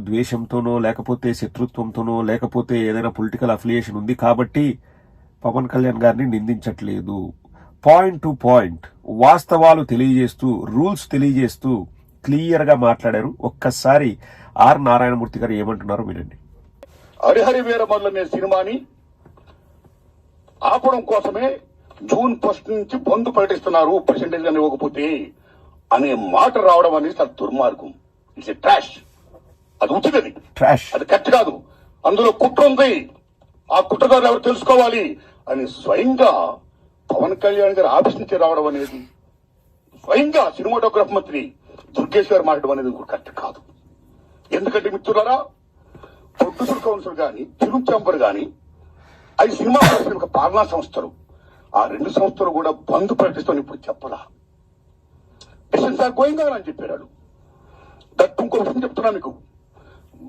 ద్వేషంతోనో లేకపోతే శత్రుత్వంతోనో లేకపోతే ఏదైనా పొలిటికల్ అఫిలియేషన్ ఉంది కాబట్టి పవన్ కళ్యాణ్ గారిని నిందించట్లేదు. పాయింట్ టు పాయింట్ వాస్తవాలు తెలియజేస్తూ రూల్స్ తెలియజేస్తూ క్లియర్ గా మాట్లాడారు. ఒక్కసారి ఆర్ నారాయణమూర్తి గారు ఏమంటున్నారో వినండి. హరిహరి వీరమల్లు అనే సినిమాని ఆపడం కోసమే జూన్ 1 నుంచి బంద్ ప్రకటిస్తున్నారు పర్సెంటేజ్ అని ఇవ్వకపోతే అనే మాట రావడం అనేది చాలా దుర్మార్గం. It's trash. అది ఉచితది, అది కరెక్ట్ కాదు. అందులో కుట్ర ఉంది. ఆ కుట్రదారులు ఎవరు తెలుసుకోవాలి అని స్వయంగా పవన్ కళ్యాణ్ గారు ఆఫీస్ నుంచి రావడం అనేది, స్వయంగా సినిమాటోగ్రఫీ మంత్రి దుర్గేష్ గారు మాట్లాడడం అనేది కరెక్ట్ కాదు. ఎందుకంటే మిత్రులారా, ప్రొడ్యూసర్ కౌన్సిల్ గాని ఫిల్మ్ ఛాంబర్ గాని అవి సినిమా ఒక పాలనా సంస్థలు, ఆ 2 సంస్థలు కూడా బంద్ ప్రకటిస్తామని ఇప్పుడు చెప్పలా. డిసిషన్స్ ఆర్ గోయింగ్ ఆన్ అని చెప్పారు. దట్ ఇంకో విషయం చెప్తున్నా మీకు,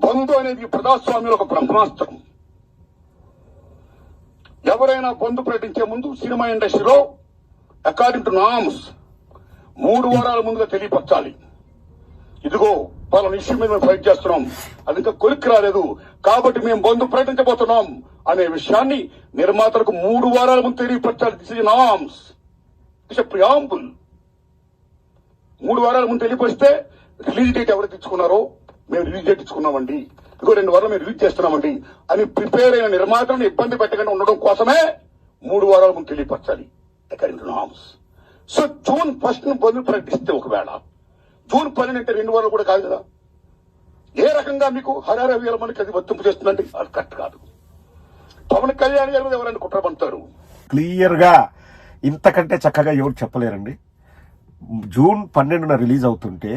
బంద్ అనేది ప్రజాస్వామ్యంలో ఒక బ్రహ్మాస్త్రం. ఎవరైనా బంద్ ప్రకటించే ముందు సినిమా ఇండస్ట్రీలో అకార్డింగ్ టు నామ్స్ 3 వారాల ముందుగా తెలియపరచాలి. ఇదిగో పలానా ఇష్యూ మీద మేము ఫైట్ చేస్తున్నాం, అది ఇంకా కొలిక్కి రాలేదు కాబట్టి మేము బంద్ ప్రకటించబోతున్నాం అనే విషయాన్ని నిర్మాతలకు 3 వారాల ముందు తెలియపరచాలి. This is norms, this is preamble. 3 వారాల ముందు తెలియపరిస్తే రిలీజ్ డేట్ ఎవరు తెచ్చుకున్నారో మేము రిలీజ్ డేట్ ఇచ్చుకున్నామండి, ఇంకో 2 వారాలు మేము రిలీజ్ చేస్తున్నామండి అని ప్రిపేర్ అయిన నిర్మాతలను ఇబ్బంది పెట్టకుండా ఉండడం కోసమే 3 వారాల ముందు తెలియపరచాలి according to norms. So June 1 bandh ప్రకటిస్తే ఒకవేళ జూన్ 12 అంటే 2 వారాలు కూడా కాదు కదా. ఏ రకంగా మీకు హరిహర వీరమల్లుకి అది వర్తింపు చేస్తుందండి? అది కరెక్ట్ కాదు. పవన్ కళ్యాణ్ గారు ఎవరైనా కుట్ర పంపుతారు. క్లియర్ గా ఇంతకంటే చక్కగా ఎవరు చెప్పలేరండి. జూన్ 12న రిలీజ్ అవుతుంటే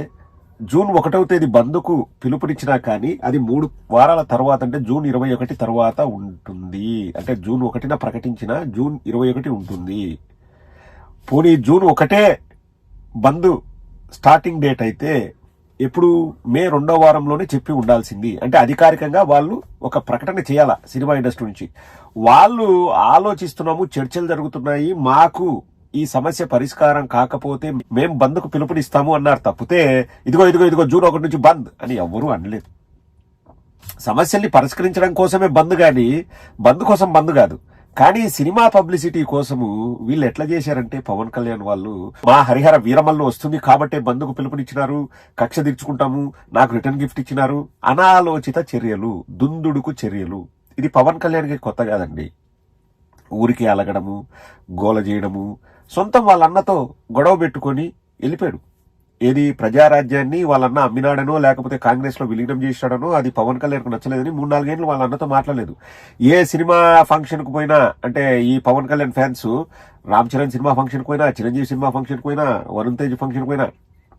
జూన్ 1వ తేదీ బంద్కు పిలుపునిచ్చినా కానీ అది 3 వారాల తర్వాత, అంటే జూన్ 21 తర్వాత ఉంటుంది. అంటే జూన్ 1న ప్రకటించిన జూన్ 21 ఉంటుంది. పోనీ జూన్ 1 బంద్ స్టార్టింగ్ డేట్ అయితే ఎప్పుడు మే 2వ వారంలోనే చెప్పి ఉండాల్సింది. అంటే అధికారికంగా వాళ్ళు ఒక ప్రకటన చేయాలా సినిమా ఇండస్ట్రీ నుంచి. వాళ్ళు ఆలోచిస్తున్నాము, చర్చలు జరుగుతున్నాయి, మాకు ఈ సమస్య పరిష్కారం కాకపోతే మేం బంద్కు పిలుపునిస్తాము అన్నారు తప్పితే ఇదిగో జూన్ 1 నుంచి బంద్ అని ఎవ్వరూ అనలేదు. సమస్యల్ని పరిష్కరించడం కోసమే బంద్ గాని బంద్ కోసం బంద్ కాదు. కానీ సినిమా పబ్లిసిటీ కోసము వీళ్ళు ఎట్లా చేశారంటే పవన్ కళ్యాణ్ వాళ్ళు మా హరిహర వీరమల్లు వస్తుంది కాబట్టే బంద్కు పిలుపునిచ్చినారు, కక్ష తీర్చుకుంటాము, నాకు రిటర్న్ గిఫ్ట్ ఇచ్చినారు, అనాలోచిత చర్యలు, దుందుడుకు చర్యలు. ఇది పవన్ కళ్యాణ్కి కొత్త కాదండి. ఊరికి అలగడము, గోల చేయడము, సొంతం వాళ్ళ అన్నతో గొడవ పెట్టుకొని వెళ్ళిపోయాడు. ఏది ప్రజారాజ్యాన్ని వాళ్ళన్న అమ్మినాడనో లేకపోతే కాంగ్రెస్ లో విలీనం చేశాడనో అది పవన్ కళ్యాణ్కు నచ్చలేదని 3-4 ఏళ్ళు వాళ్ళ అన్నతో మాట్లాడలేదు. ఏ సినిమా ఫంక్షన్ కు పోయినా, అంటే ఈ Pawan Kalyan fans Ram Charan cinema function కు పోయినా, చిరంజీవి సినిమా ఫంక్షన్ కు పోయినా, వరుణ్ తేజ్ ఫంక్షన్ కు పోయినా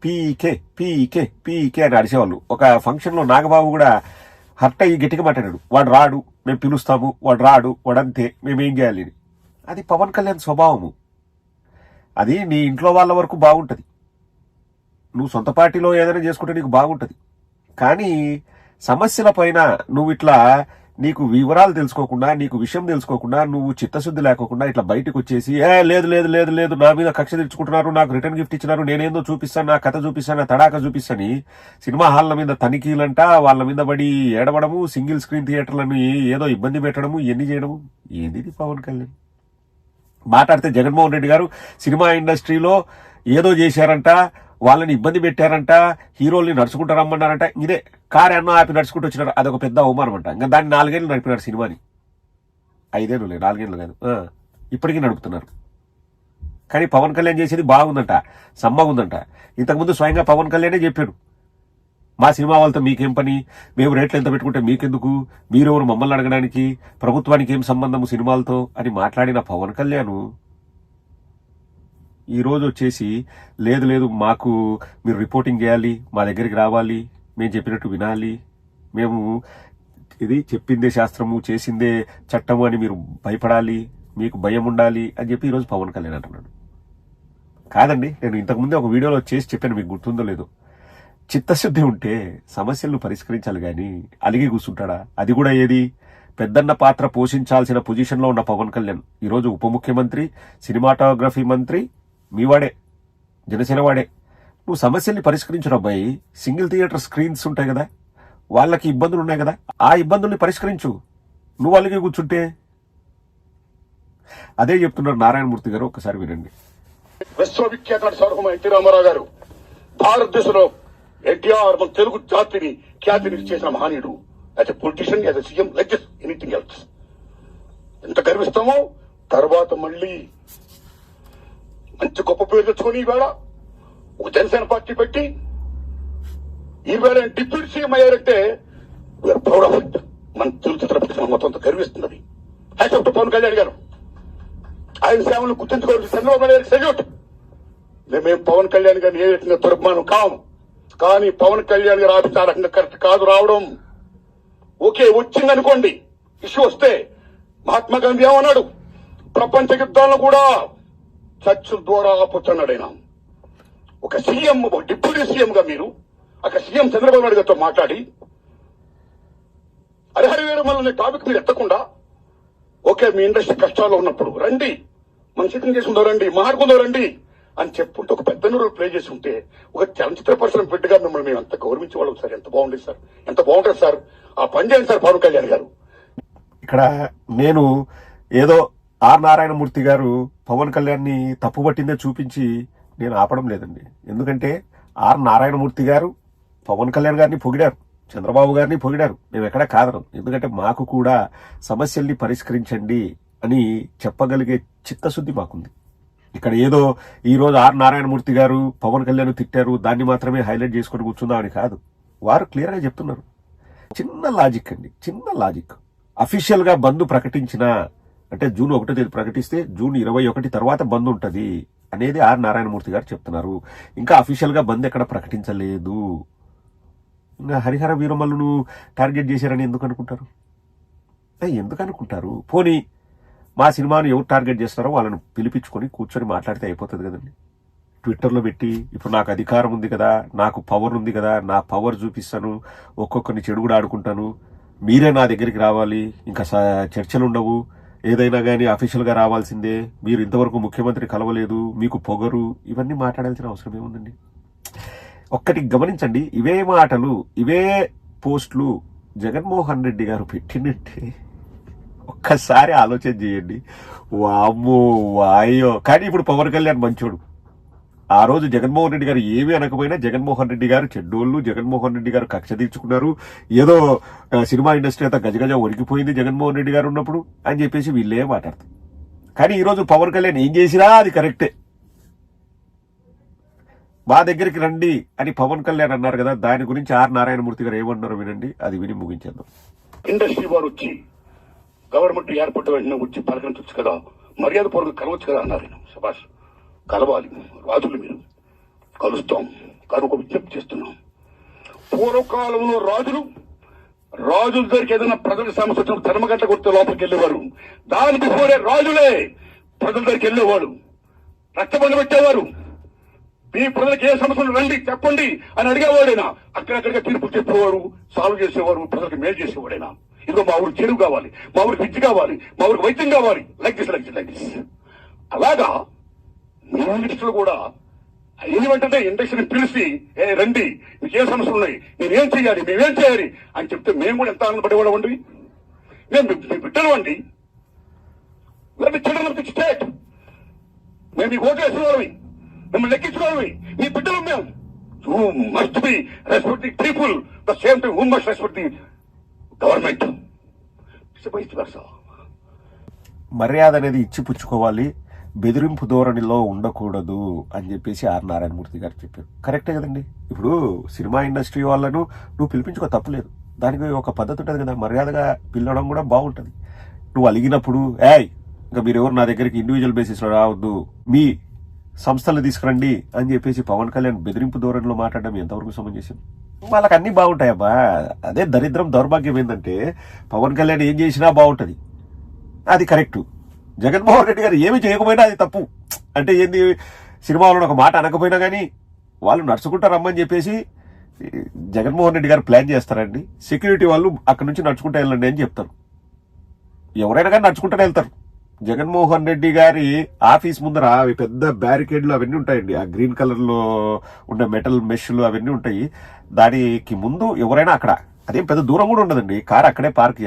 పీకే పీకే పీకే అని అడిచేవాళ్ళు. ఒక ఫంక్షన్ లో నాగబాబు కూడా హర్ట్ అయ్యి గట్టిగా మాట్లాడాడు, వాడు రాడు మేము పిలుస్తాము, వాడు రాడు వాడంతే మేమేం చేయాలి. అది పవన్ కళ్యాణ్ స్వభావము. అది నీ ఇంట్లో వాళ్ళ వరకు బాగుంటది, నువ్వు సొంత పార్టీలో ఏదైనా చేసుకుంటే నీకు బాగుంటది. కానీ సమస్యల పైన నువ్వు ఇట్లా నీకు వివరాలు తెలుసుకోకుండా, నీకు విషయం తెలుసుకోకుండా, నువ్వు చిత్తశుద్ధి లేకోకుండా ఇట్లా బయటకు వచ్చేసి లేదు లేదు లేదు లేదు నా మీద కక్ష తెచ్చుకుంటున్నారు, నాకు రిటర్న్ గిఫ్ట్ ఇచ్చినారు, నేనేందో చూపిస్తాను, నా కథ చూపిస్తాను, నా తడాక చూపిస్తాని సినిమా హాల్ల మీద తనిఖీలంట, వాళ్ళ మీద పడి ఏడవడము, సింగిల్ స్క్రీన్ థియేటర్లను ఏదో ఇబ్బంది పెట్టడము, ఇవన్నీ చేయడము. ఏంది పవన్ కళ్యాణ్? మాట్లాడితే జగన్మోహన్ రెడ్డి గారు సినిమా ఇండస్ట్రీలో ఏదో చేశారంట, వాళ్ళని ఇబ్బంది పెట్టారంట, హీరోల్ని నడుచుకుంటూ రమ్మన్నారంట. ఇదే కారు అన్న ఆపి నడుచుకుంటూ వచ్చినారు, అదొక పెద్ద అవమానం అంట. ఇంకా దాన్ని 4 ఏళ్ళు నడిపినారు సినిమాని. 5 ఏళ్ళు లేదు, 4 ఏళ్ళు కాదు, ఇప్పటికీ నడుపుతున్నారు. కానీ పవన్ కళ్యాణ్ చేసేది బాగుందంట, సమ్మగుందంట. ఇంతకుముందు స్వయంగా పవన్ కళ్యాణే చెప్పాడు, మా సినిమా వాళ్ళతో మీకేం పని, మేము రేట్లు ఎంత పెట్టుకుంటే మీకెందుకు, మీరెవరు మమ్మల్ని అడగడానికి, ప్రభుత్వానికి ఏం సంబంధము సినిమాలతో అని మాట్లాడిన పవన్ కళ్యాణ్ ఈ రోజు వచ్చేసి లేదు లేదు మాకు మీరు రిపోర్టింగ్ చేయాలి, మా దగ్గరికి రావాలి, మేము చెప్పినట్టు వినాలి, మేము ఇది చెప్పిందే శాస్త్రము చేసిందే చట్టము అని మీరు భయపడాలి, మీకు భయం ఉండాలి అని చెప్పి ఈరోజు పవన్ కళ్యాణ్ అంటున్నాడు. కాదండి, నేను ఇంతకుముందే ఒక వీడియోలో చేసి చెప్పాను, మీకు గుర్తుందో లేదో. చిత్తశుద్ధి ఉంటే సమస్యలను పరిష్కరించాలి కానీ అలిగి కూర్చుంటాడా? అది కూడా ఏది పెద్దన్న పాత్ర పోషించాల్సిన పొజిషన్లో ఉన్న పవన్ కళ్యాణ్ ఈరోజు ఉప ముఖ్యమంత్రి, సినిమాటోగ్రఫీ మంత్రి, మీవాడే, జనసేన వాడే. నువ్వు సమస్యల్ని పరిష్కరించు అబ్బాయి. సింగిల్ థియేటర్ స్క్రీన్స్ ఉంటాయి కదా, వాళ్ళకి ఇబ్బందులు ఉన్నాయి కదా, ఆ ఇబ్బందుల్ని పరిష్కరించు. నువ్వు అలాగే కూర్చుంటే. అదే చెప్తున్నారు నారాయణమూర్తి గారు, ఒక్కసారి వినండి. విశ్వవిఖ్యాత సార్వభౌమ ఎన్టీ రామారావు గారు భారతదేశంలో ఎన్టీఆర్ మన తెలుగు జాతిని ఖ్యాతిని చేసిన మహనీయుడు. As a politician, as a CM, like this anything else. ఎంత గర్విస్తామో తర్వాత మళ్ళీ మంచి గొప్ప పేరు తెచ్చుకొని ఈవేళ ఒక జనసేన పార్టీ పెట్టి ఈవేళ డిప్యూటీ సీఎం అయ్యారంటే వీఆర్ ప్రౌడ్ ఆఫ్ ఇట్. మన తెలుగు చిత్ర పరిశ్రమ మొత్తం గర్విస్తున్నది. Hats off to Pawan Kalyan garu. ఆయన సేవలు గుర్తించుకోవాలి. చంద్రబాబు నాయుడు సెల్యూట్. మేము పవన్ కళ్యాణ్ గారిని ఏ రకంగా దుర్మానం కాము, కానీ పవన్ కళ్యాణ్ గారు ఆఫీస్ ఆ రకంగా కరెక్ట్ కాదు రావడం. ఓకే, వచ్చిందనుకోండి, ఇష్యూ వస్తే మహాత్మా గాంధీ ఏమన్నాడు? ప్రపంచ యుద్ధాలను కూడా చర్చల ద్వారా ఆపొచ్చన్నాడు ఆయన. ఒక సీఎం, ఒక డిప్యూటీ సీఎం గా మీరు అక్కడ సీఎం చంద్రబాబు నాయుడు గారితో మాట్లాడి హరిహరవీరమల్ల టాపిక్ మీరు ఎత్తకుండా, ఓకే మీ ఇండస్ట్రీ కష్టాల్లో ఉన్నప్పుడు రండి, మనం సిట్టింగ్ చేసుకుందాం రండి, మాట్లాడుకుందాం రండి అని చెప్పుంటే ఒక పెద్ద రోల్ ప్లే చేసి ఉంటే ఒక చలనచిత్ర పరిశ్రమ బిడ్డగా మిమ్మల్ని మేము అంత గౌరవించేవాళ్ళం సార్. ఎంత బాగుండేది సార్, ఎంత బాగుంటుంది సార్. ఆ పని చేయండి సార్ పవన్ కళ్యాణ్ గారు. ఇక్కడ నేను ఏదో ఆర్ నారాయణమూర్తి గారు పవన్ కళ్యాణ్ ని తప్పుపట్టిందే చూపించి నేను ఆపడం లేదండి. ఎందుకంటే ఆర్ నారాయణమూర్తి గారు పవన్ కళ్యాణ్ గారిని పొగిడారు, చంద్రబాబు గారిని పొగిడారు. మేము ఎక్కడా కాదనం. ఎందుకంటే మాకు కూడా సమస్యల్ని పరిష్కరించండి అని చెప్పగలిగే చిత్తశుద్ధి మాకుంది. ఇక్కడ ఏదో ఈ రోజు ఆర్ నారాయణమూర్తి గారు పవన్ కళ్యాణ్ తిట్టారు, దాన్ని మాత్రమే హైలైట్ చేసుకుని కూర్చుందామని కాదు. వారు క్లియర్ గా చెప్తున్నారు. చిన్న లాజిక్ అండి, చిన్న లాజిక్. అఫీషియల్ గా బంద్ ప్రకటించిన అంటే జూన్ 1వ తేదీ ప్రకటిస్తే జూన్ 21 తర్వాత బంద్ ఉంటది అనేది ఆర్ నారాయణమూర్తి గారు చెప్తున్నారు. ఇంకా అఫీషియల్ గా బంద్ ఎక్కడ ప్రకటించలేదు. ఇంకా హరిహర వీరమల్లును టార్గెట్ చేశారని ఎందుకు అనుకుంటారు? ఎందుకు అనుకుంటారు? పోనీ మా సినిమాను ఎవరు టార్గెట్ చేస్తారో వాళ్ళను పిలిపించుకొని కూర్చొని మాట్లాడితే అయిపోతుంది కదండి. ట్విట్టర్లో పెట్టి ఇప్పుడు నాకు అధికారం ఉంది కదా, నాకు పవర్ ఉంది కదా, నా పవర్ చూపిస్తాను, ఒక్కొక్కరిని చెడు కూడా ఆడుకుంటాను, మీరే నా దగ్గరికి రావాలి, ఇంకా చర్చలు ఉండవు, ఏదైనా కానీ అఫీషియల్గా రావాల్సిందే, మీరు ఇంతవరకు ముఖ్యమంత్రి కలవలేదు, మీకు పొగరు, ఇవన్నీ మాట్లాడాల్సిన అవసరం ఏముందండి? ఒక్కటి గమనించండి, ఇవే మాటలు ఇవే పోస్టులు జగన్మోహన్ రెడ్డి గారు పెట్టినట్టే ఒక్కసారి ఆలోచన చేయండి. వామ్మో వాయో. కానీ ఇప్పుడు పవన్ కళ్యాణ్ మంచోడు. ఆ రోజు జగన్మోహన్ రెడ్డి గారు ఏమీ అనకపోయినా జగన్మోహన్ రెడ్డి గారు చెడ్డోళ్ళు, జగన్మోహన్ రెడ్డి గారు కక్ష తీర్చుకున్నారు, ఏదో సినిమా ఇండస్ట్రీ అంతా గజగజ ఒరిగిపోయింది జగన్మోహన్ రెడ్డి గారు ఉన్నప్పుడు అని చెప్పేసి వీళ్ళే మాట్లాడతారు. కానీ ఈరోజు పవన్ కళ్యాణ్ ఏం చేసినా అది కరెక్టే. మా దగ్గరికి రండి అని పవన్ కళ్యాణ్ అన్నారు కదా, దాని గురించి ఆర్ నారాయణమూర్తి గారు ఏమన్నారో వినండి, అది విని ముగించేద్దాం. ఇండస్ట్రీ వారు వచ్చి గవర్నమెంట్ ఏర్పడిన వెంటనే వచ్చి పలకరించవచ్చు కదా, మర్యాద పూర్వక కలవచ్చు కదా అన్నారు. శభాష్, కలవాలి రాజులు, మీరు కలుస్తాం, కానీ ఒక విజ్ఞప్తి చేస్తున్నాం. పూర్వకాలంలో రాజుల దగ్గరికి ఏదైనా ప్రజల సమస్య వచ్చినప్పుడు ధర్మగంట కొడితే లోపలికి వెళ్ళేవారు. దాని బిఫోరే రాజులే ప్రజల దగ్గరికి వెళ్ళేవాడు, రక్తబంధ పెట్టేవారు. మీ ప్రజలకు ఏ సమస్యలు రండి చెప్పండి అని అడిగేవాడైనా అక్కడక్కడిగా తీర్పులు చెప్పేవారు, సాల్వ్ చేసేవారు, ప్రజలకు మేలు చేసేవాడైనా. ఇదిగో మా ఊరికి చెరువు కావాలి, మా ఊరికి విద్య కావాలి, మా ఊరికి వైద్యం కావాలి, like this like this like this. అలాగా మీ ఇండస్ట్రీలో కూడా అయిన వెంటనే ఇండస్ట్రీని పిలిచి రండి, మీకు ఏ సమస్యలు ఉన్నాయి, నేనేం చేయాలి, మేమేం చేయాలి అని చెప్తే మేము కూడా ఎంత ఆనందపడేవాళ్ళం అండి. మేము మీ బిడ్డలు అండి, చిల్డ్రన్ ఆఫ్ ది స్టేట్. మేము మీకు ఓటు వేసేవాళ్ళవి, మిమ్మల్ని లెక్కించుకోవాలి, మీ బిడ్డలు మేము. You must be respect the people the same time who must respect the government. మర్యాద అనేది ఇచ్చి పుచ్చుకోవాలి, బెదిరింపు ధోరణిలో ఉండకూడదు అని చెప్పేసి ఆర్ నారాయణమూర్తి గారు చెప్పారు. కరెక్టే కదండి. ఇప్పుడు సినిమా ఇండస్ట్రీ వాళ్ళను నువ్వు పిలిపించుకో, తప్పులేదు. దానికి ఒక పద్ధతి ఉంటుంది కదా, మర్యాదగా పిలవడం కూడా బాగుంటుంది. నువ్వు అలిగినప్పుడు ఇంకా మీరు ఎవరు నా దగ్గరికి ఇండివిజువల్ బేసిస్లో రావద్దు, మీ సంస్థలు తీసుకురండి అని చెప్పేసి పవన్ కళ్యాణ్ బెదిరింపు ధోరణిలో మాట్లాడడం ఎంతవరకు సమంజసం? వాళ్ళకి అన్ని బాగుంటాయబ్బా. అదే దరిద్రం, దౌర్భాగ్యం ఏంటంటే పవన్ కళ్యాణ్ ఏం చేసినా బాగుంటది, అది కరెక్టు. జగన్మోహన్ రెడ్డి గారు ఏమి చేయకపోయినా అది తప్పు. అంటే ఏంది, సినిమా వాళ్ళని ఒక మాట అనకపోయినా కానీ వాళ్ళు నడుచుకుంటా రమ్మని చెప్పేసి జగన్మోహన్ రెడ్డి గారు ప్లాన్ చేస్తారండి. సెక్యూరిటీ వాళ్ళు అక్కడ నుంచి నడుచుకుంటూ వెళ్ళండి అని చెప్తారు. ఎవరైనా కానీ నడుచుకుంటూనే వెళ్తారు. జగన్మోహన్ రెడ్డి గారి ఆఫీస్ ముందర అవి పెద్ద బ్యారికేడ్లు అవన్నీ ఉంటాయండి, ఆ గ్రీన్ కలర్ లో ఉండే మెటల్ మెష్లు అవన్నీ ఉంటాయి. దానికి ముందు ఎవరైనా అక్కడ అదేం పెద్ద దూరం కూడా ఉండదండి, కార్ అక్కడే పార్క్